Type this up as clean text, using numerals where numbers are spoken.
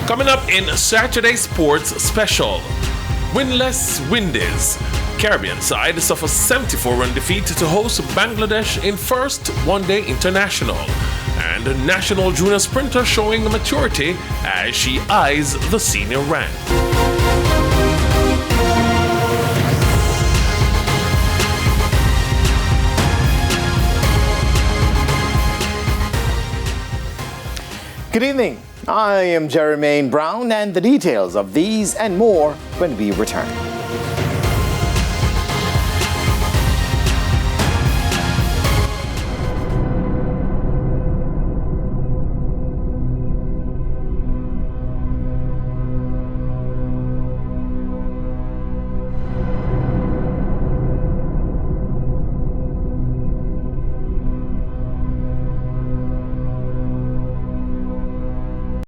Coming up in Saturday Sports Special, winless Windies. Caribbean side suffers 74-run defeat to host Bangladesh in first one-day international. And a national junior sprinter showing maturity as she eyes the senior rank. Good evening. I am Jermaine Brown, and the details of these and more when we return.